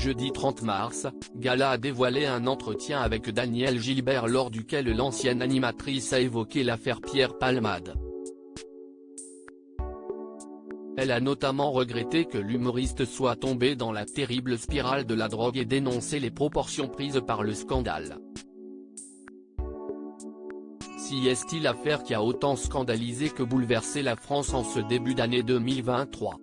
Jeudi 30 mars, Gala a dévoilé un entretien avec Danielle Gilbert lors duquel l'ancienne animatrice a évoqué l'affaire Pierre Palmade. Elle a notamment regretté que l'humoriste soit tombé dans la terrible spirale de la drogue et dénoncé les proportions prises par le scandale. Si est-il l'affaire qui a autant scandalisé que bouleversé la France en ce début d'année 2023.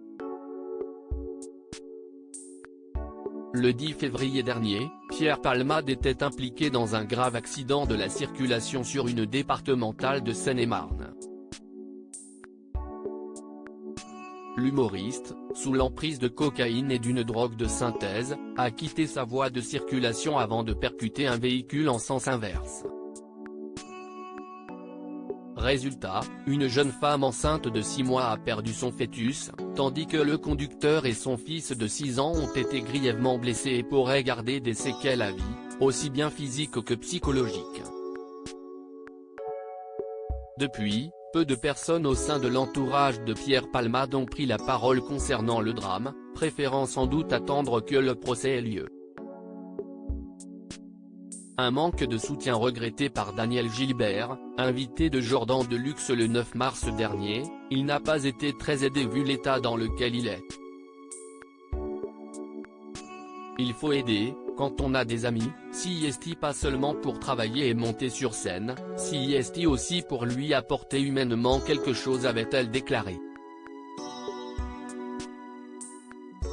Le 10 février dernier, Pierre Palmade était impliqué dans un grave accident de la circulation sur une départementale de Seine-et-Marne. L'humoriste, sous l'emprise de cocaïne et d'une drogue de synthèse, a quitté sa voie de circulation avant de percuter un véhicule en sens inverse. Résultat, une jeune femme enceinte de 6 mois a perdu son fœtus, tandis que le conducteur et son fils de 6 ans ont été grièvement blessés et pourraient garder des séquelles à vie, aussi bien physiques que psychologiques. Depuis, peu de personnes au sein de l'entourage de Pierre Palmade ont pris la parole concernant le drame, préférant sans doute attendre que le procès ait lieu. Un manque de soutien regretté par Danielle Gilbert, invité de Jordan Deluxe le 9 mars dernier, il n'a pas été très aidé vu l'état dans lequel il est. Il faut aider, quand on a des amis, si est pas seulement pour travailler et monter sur scène, si est aussi pour lui apporter humainement quelque chose, avait-elle déclaré.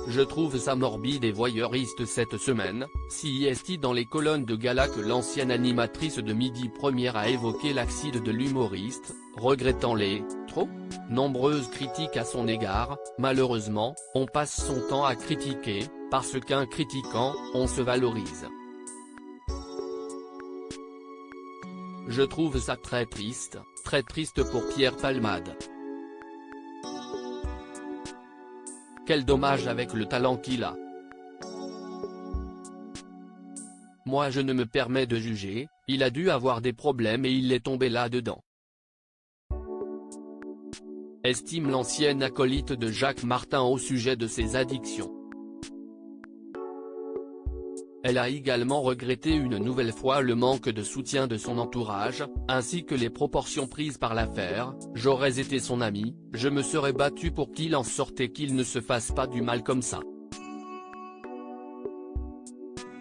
Je trouve ça morbide et voyeuriste cette semaine, si est dans les colonnes de Gala que l'ancienne animatrice de Midi Première a évoqué l'accident de l'humoriste, regrettant les trop nombreuses critiques à son égard. Malheureusement, on passe son temps à critiquer, parce qu'en critiquant, on se valorise. Je trouve ça très triste pour Pierre Palmade. Quel dommage avec le talent qu'il a. Moi je ne me permets de juger, il a dû avoir des problèmes et il est tombé là-dedans. Estime l'ancienne acolyte de Jacques Martin au sujet de ses addictions. Elle a également regretté une nouvelle fois le manque de soutien de son entourage, ainsi que les proportions prises par l'affaire. J'aurais été son ami, je me serais battu pour qu'il en sorte et qu'il ne se fasse pas du mal comme ça.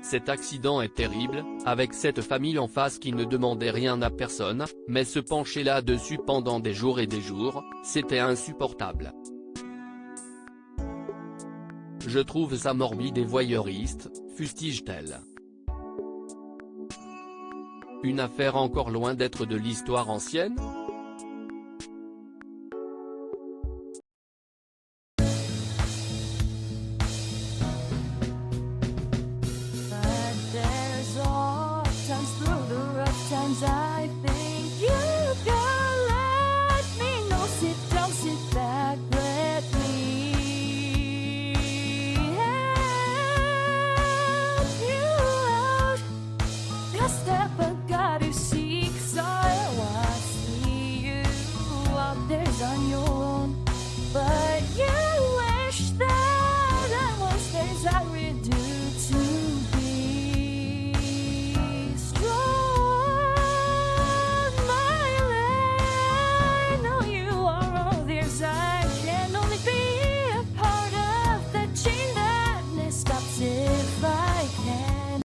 Cet accident est terrible, avec cette famille en face qui ne demandait rien à personne, mais se pencher là-dessus pendant des jours et des jours, c'était insupportable. Je trouve ça morbide et voyeuriste, fustige-t-elle. Une affaire encore loin d'être de l'histoire ancienne ?